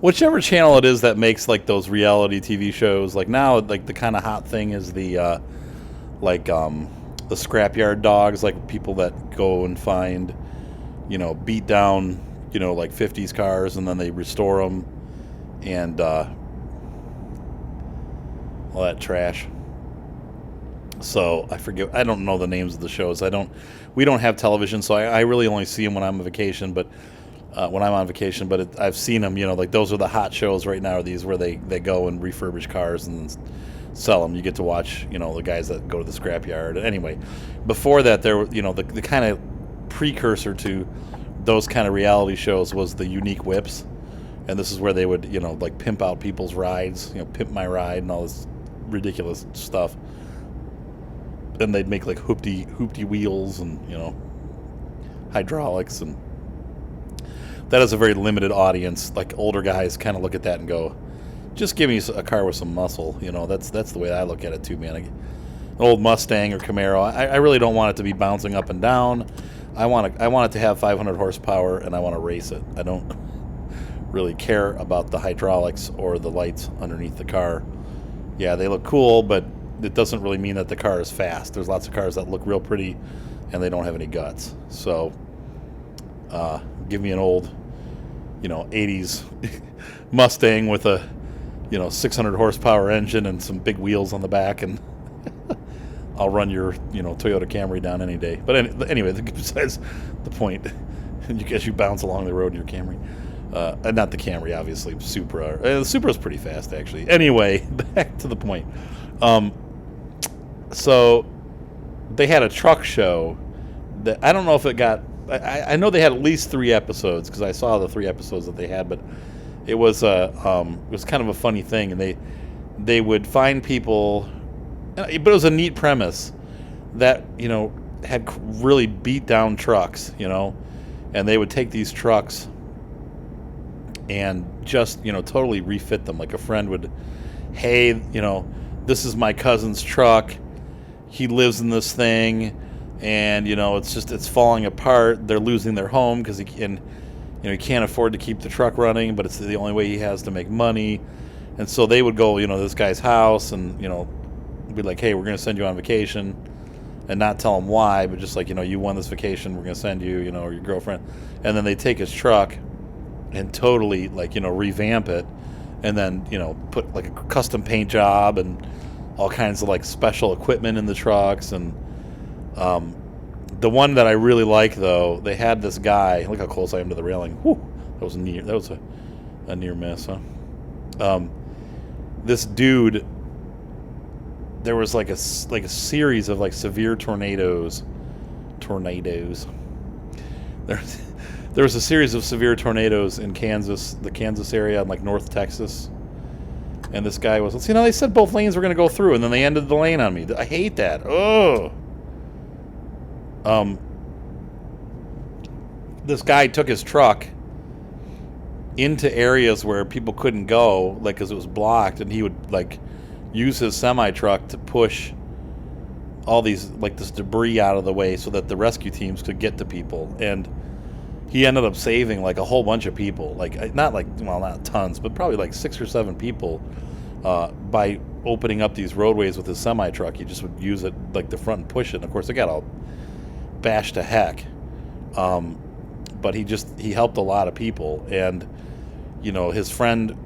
Whichever channel it is that makes like those reality TV shows, like now, like the kind of hot thing is the scrapyard dogs, like people that go and find, beat down, like 50s cars and then they restore them and all that trash. So I forget. I don't know the names of the shows. We don't have television, so I really only see them when I'm on vacation. But I've seen them. Like those are the hot shows right now. Are these where they go and refurbish cars and sell them? You get to watch, the guys that go to the scrapyard. Anyway, before that, there were, the kind of precursor to those kind of reality shows was the Unique Whips, and this is where they would, like pimp out people's rides, pimp my ride and all this ridiculous stuff. Then they'd make like hoopty wheels and hydraulics and that is a very limited audience. Like older guys kind of look at that and go, just give me a car with some muscle. You know, that's the way I look at it too, man. An old Mustang or Camaro, I really don't want it to be bouncing up and down. I want it to have 500 horsepower, and I want to race it. I don't really care about the hydraulics or the lights underneath the car. Yeah, they look cool, but it doesn't really mean that the car is fast. There's lots of cars that look real pretty, and they don't have any guts. So, give me an old, 80s Mustang with a, 600 horsepower engine and some big wheels on the back, and I'll run your, Toyota Camry down any day. But anyway, besides the point, as you bounce along the road in your Camry. Not the Camry, obviously, Supra. The Supra's pretty fast, actually. Anyway, back to the point. So they had a truck show that I don't know if it got. I know they had at least 3 episodes because I saw the 3 episodes that they had, but it was kind of a funny thing, and they would find people, but it was a neat premise that had really beat down trucks, and they would take these trucks and just totally refit them. Like a friend would, hey, this is my cousin's truck. He lives in this thing, and it's falling apart. They're losing their home because he can't afford to keep the truck running, but it's the only way he has to make money. And so they would go, this guy's house, and be like, hey, we're going to send you on vacation, and not tell him why, but just like, you won this vacation, we're going to send you, or your girlfriend. And then they take his truck and totally revamp it, and then put like a custom paint job and all kinds of like special equipment in the trucks. And the one that I really like, though, they had this guy. Look how close I am to the railing. Whew, that was near. That was a near miss, huh? This dude. There was like a series of like severe tornadoes. There was a series of severe tornadoes in Kansas, the Kansas area, and like North Texas. And this guy was, they said both lanes were going to go through, and then they ended the lane on me. I hate that. Oh. This guy took his truck into areas where people couldn't go, like, because it was blocked, and he would like use his semi truck to push all these this debris out of the way so that the rescue teams could get to people. And he ended up saving like a whole bunch of people, not tons, but probably like 6 or 7 people by opening up these roadways with his semi truck. He just would use it like the front and push it. And of course, it got all bashed to heck. But he helped a lot of people, and his friend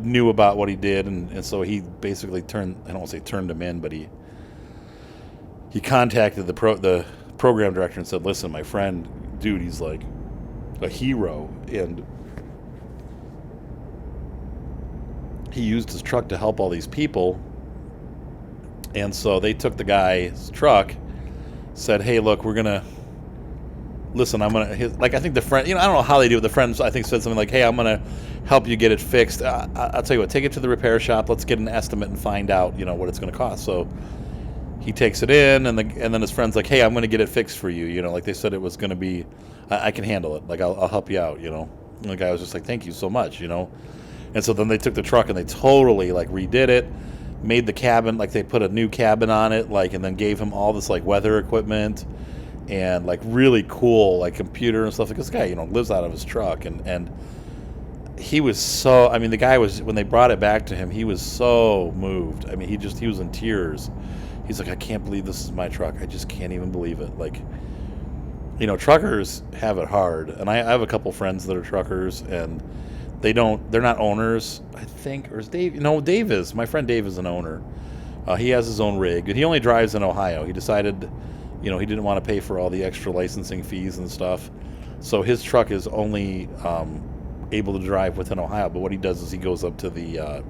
knew about what he did, and so he basically I don't want to say turned him in, but he contacted the program director and said, listen, my friend, dude, he's like a hero, and he used his truck to help all these people. And so they took the guy's truck, said, hey, look, we're gonna listen, I'm gonna I think the friend, I don't know how they do it. The friends, I think, said something like, hey, I'm gonna help you get it fixed. I'll tell you what, take it to the repair shop, let's get an estimate and find out what it's gonna cost. So he takes it in, and then his friend's like, hey, I'm going to get it fixed for you. Like they said it was going to be, I can handle it. Like, I'll help you out, And the guy was just like, thank you so much, And so then they took the truck and they totally, like, redid it, made the cabin, like, they put a new cabin on it, like, and then gave him all this, like, weather equipment and, like, really cool, like, computer and stuff. Like, this guy, lives out of his truck. And he was so, the guy was, when they brought it back to him, he was so moved. He was in tears. He's like, I can't believe this is my truck. I just can't even believe it. Like, truckers have it hard. And I have a couple friends that are truckers, and they're not owners, I think. Or is Dave? No, Dave is. My friend Dave is an owner. He has his own rig, and he only drives in Ohio. He decided, he didn't want to pay for all the extra licensing fees and stuff. So his truck is only able to drive within Ohio. But what he does is he goes up to the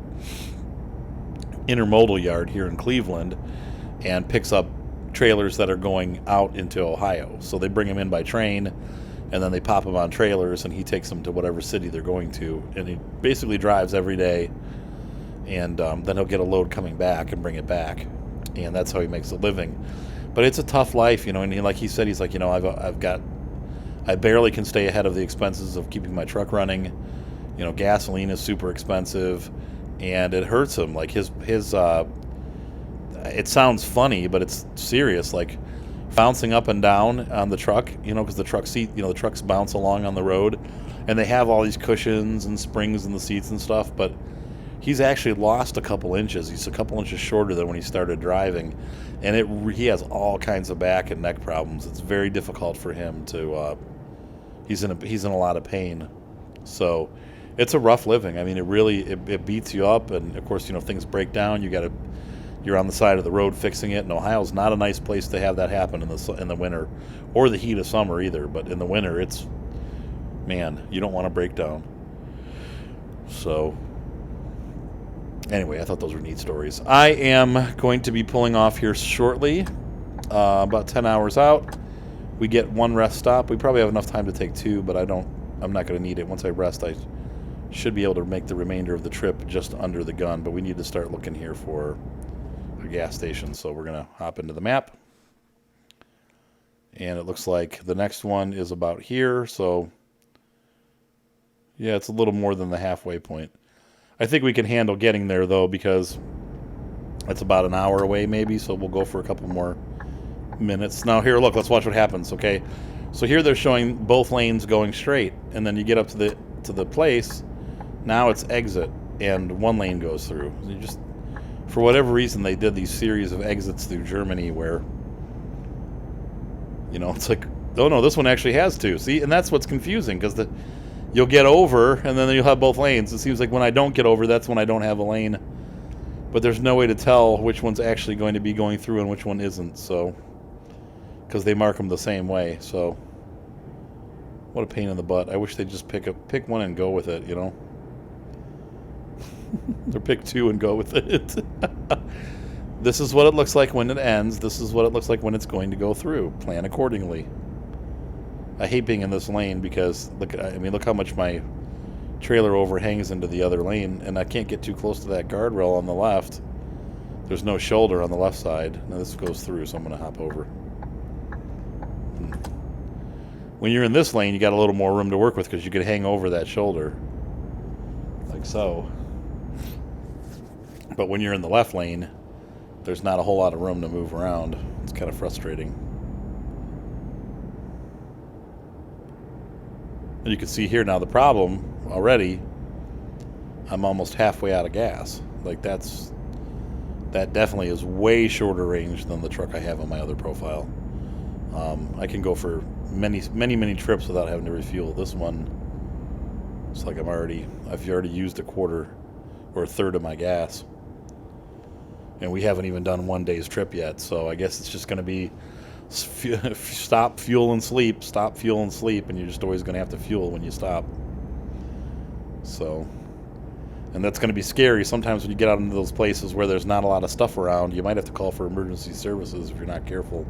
intermodal yard here in Cleveland and picks up trailers that are going out into Ohio. So they bring them in by train, and then they pop them on trailers, and he takes them to whatever city they're going to. And he basically drives every day, and then he'll get a load coming back and bring it back. And that's how he makes a living. But it's a tough life, And like he said, he's like, I've got I barely can stay ahead of the expenses of keeping my truck running. You know, gasoline is super expensive, and it hurts him. Like his it sounds funny, but it's serious. Like bouncing up and down on the truck, you know, because the truck seat, you know, the trucks bounce along on the road, and they have all these cushions and springs in the seats and stuff, but he's actually lost a couple inches. He's a couple inches shorter than when he started driving, and he has all kinds of back and neck problems. It's very difficult for him to. He's in a lot of pain, so it's a rough living. I mean, it beats you up, and of course, you know, things break down. You're on the side of the road fixing it. And Ohio's not a nice place to have that happen in the winter, or the heat of summer either. But in the winter, man, you don't want to break down. So. Anyway, I thought those were neat stories. I am going to be pulling off here shortly, about 10 hours out. We get one rest stop. We probably have enough time to take two, but I'm not going to need it. Once I rest, I should be able to make the remainder of the trip just under the gun, but we need to start looking here for a gas station, so we're going to hop into the map. And it looks like the next one is about here, so yeah, it's a little more than the halfway point. I think we can handle getting there, though, because it's about an hour away, maybe, so we'll go for a couple more minutes. Now, here, look, let's watch what happens, okay? So here they're showing both lanes going straight, and then you get up to the place. Now it's exit, and one lane goes through. For whatever reason, they did these series of exits through Germany where, you know, it's like, oh, no, this one actually has two. See, and that's what's confusing, because you'll get over, and then you'll have both lanes. It seems like when I don't get over, that's when I don't have a lane. But there's no way to tell which one's actually going to be going through and which one isn't, so, because they mark them the same way. So, what a pain in the butt. I wish they'd just pick one and go with it, you know? Or pick two and go with it. This is what it looks like when it ends. This is what it looks like when it's going to go through. Plan accordingly. I hate being in this lane because look how much my trailer overhangs into the other lane, and I can't get too close to that guardrail on the left. There's no shoulder on the left side. Now this goes through, so I'm going to hop over. When you're in this lane, you got a little more room to work with because you could hang over that shoulder, like so. But when you're in the left lane, there's not a whole lot of room to move around. It's kind of frustrating. And you can see here now the problem already. I'm almost halfway out of gas. Like that definitely is way shorter range than the truck I have on my other profile. I can go for many trips without having to refuel. This one, it's like I've already used a quarter or a third of my gas, and we haven't even done one day's trip yet. So I guess it's just going to be stop, fuel, and sleep, and you're just always going to have to fuel when you stop. So, and that's going to be scary. Sometimes when you get out into those places where there's not a lot of stuff around, you might have to call for emergency services if you're not careful,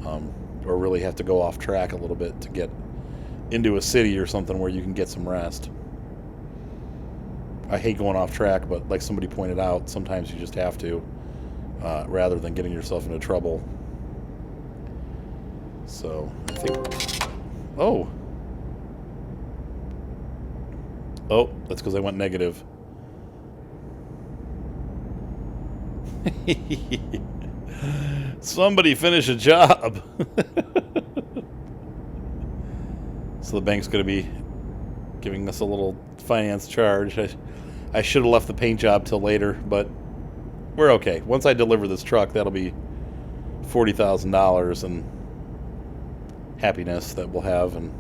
or really have to go off track a little bit to get into a city or something where you can get some rest. I hate going off track, but like somebody pointed out, sometimes you just have to, rather than getting yourself into trouble. So, I think... Oh, that's because I went negative. Somebody finish a job. So the bank's going to be giving us a little finance charge. I should have left the paint job till later, but we're okay. Once I deliver this truck, that'll be $40,000 and happiness that we'll have, and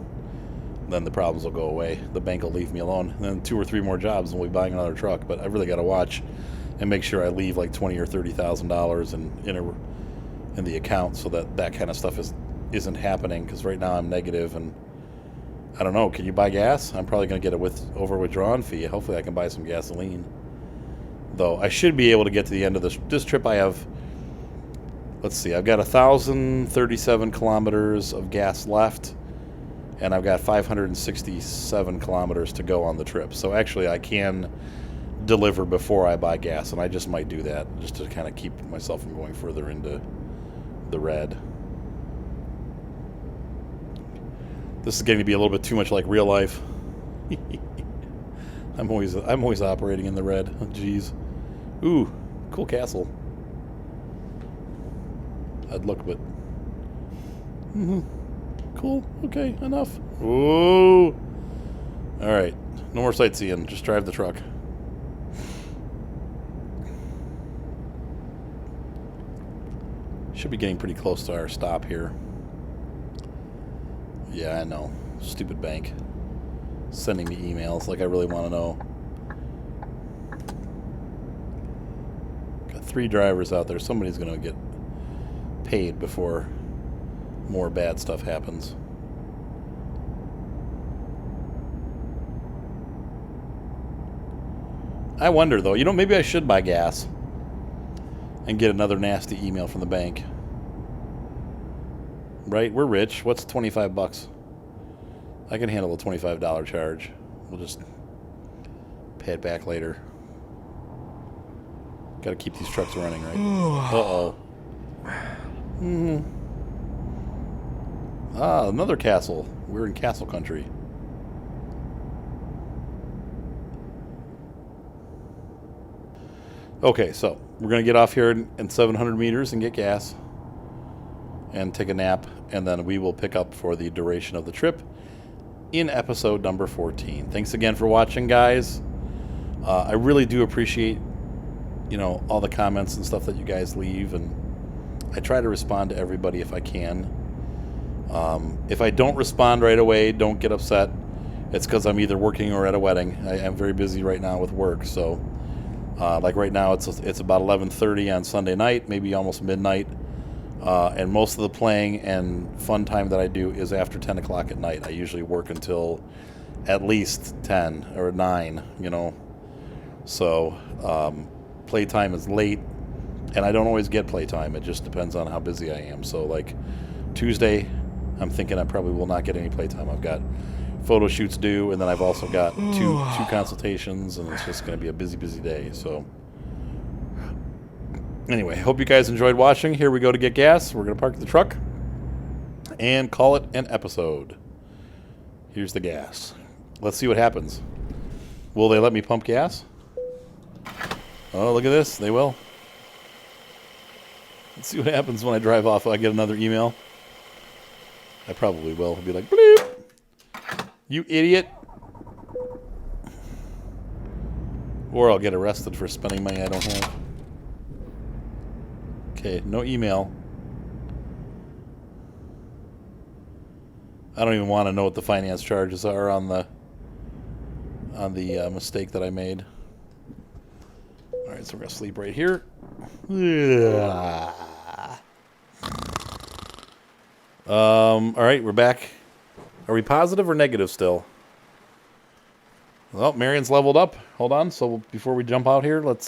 then the problems will go away. The bank will leave me alone. And then 2 or 3 more jobs and we'll be buying another truck. But I really got to watch and make sure I leave like $20,000 or $30,000 in the account so that kind of stuff isn't happening. Because right now I'm negative, and I don't know. Can you buy gas? I'm probably going to get a withdrawn fee. Hopefully I can buy some gasoline. Though I should be able to get to the end of this trip. I have, let's see, I've got 1,037 kilometers of gas left, and I've got 567 kilometers to go on the trip. So actually I can deliver before I buy gas, and I just might do that just to kind of keep myself from going further into the red. This is getting to be a little bit too much like real life. I'm always operating in the red. Oh, jeez. Ooh, cool castle. I'd look, but cool. Okay, enough. Ooh. All right, no more sightseeing. Just drive the truck. Should be getting pretty close to our stop here. Yeah, I know. Stupid bank. Sending me emails like I really want to know. Got 3 drivers out there. Somebody's going to get paid before more bad stuff happens. I wonder, though. You know, maybe I should buy gas and get another nasty email from the bank. Right? We're rich. What's 25 bucks? I can handle a $25 charge. We'll just pay it back later. Got to keep these trucks running, right? Uh-oh. Ah, another castle. We're in castle country. Okay, so we're going to get off here in 700 meters and get gas and take a nap, and then we will pick up for the duration of the trip in episode number 14. Thanks again for watching, guys. I really do appreciate, you know, all the comments and stuff that you guys leave, and I try to respond to everybody if I can. If I don't respond right away, don't get upset. It's because I'm either working or at a wedding. I am very busy right now with work, so like right now it's about 11:30 on Sunday night, maybe almost midnight. And most of the playing and fun time that I do is after 10 o'clock at night. I usually work until at least 10 or 9, you know. So playtime is late, and I don't always get playtime. It just depends on how busy I am. So like Tuesday, I'm thinking I probably will not get any playtime. I've got photo shoots due, and then I've also got two consultations, and it's just going to be a busy day. So anyway, hope you guys enjoyed watching. Here we go to get gas. We're going to park the truck and call it an episode. Here's the gas. Let's see what happens. Will they let me pump gas? Oh, look at this. They will. Let's see what happens when I drive off. I get another email. I probably will. I'll be like, bleep. You idiot. Or I'll get arrested for spending money I don't have. Okay, no email. I don't even want to know what the finance charges are on the mistake that I made. All right, so we're gonna sleep right here. All right, we're back. Are we positive or negative still? Well, Marion's leveled up. Hold on. So before we jump out here, let's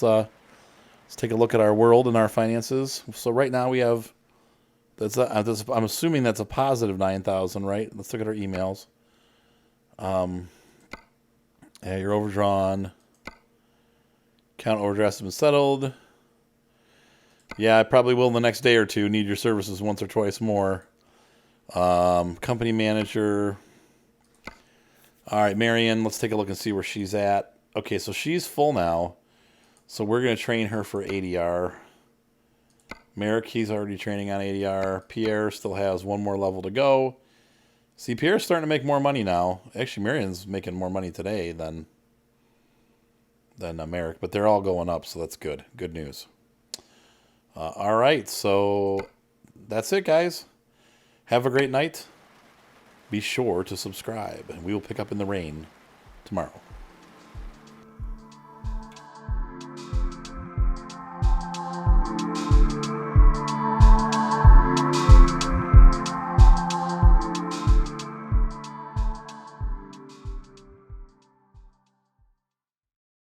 take a look at our world and our finances. So right now we have, I'm assuming that's a positive 9,000, right? Let's look at our emails. Yeah, you're overdrawn. Account overdraft has been settled. Yeah, I probably will in the next day or two. Need your services once or twice more. Company manager. All right, Marion, let's take a look and see where she's at. Okay, so she's full now. So we're going to train her for ADR. Merrick, he's already training on ADR. Pierre still has one more level to go. See, Pierre's starting to make more money now. Actually, Marion's making more money today than Merrick, but they're all going up, so that's good. Good news. All right, so that's it, guys. Have a great night. Be sure to subscribe, and we will pick up in the rain tomorrow.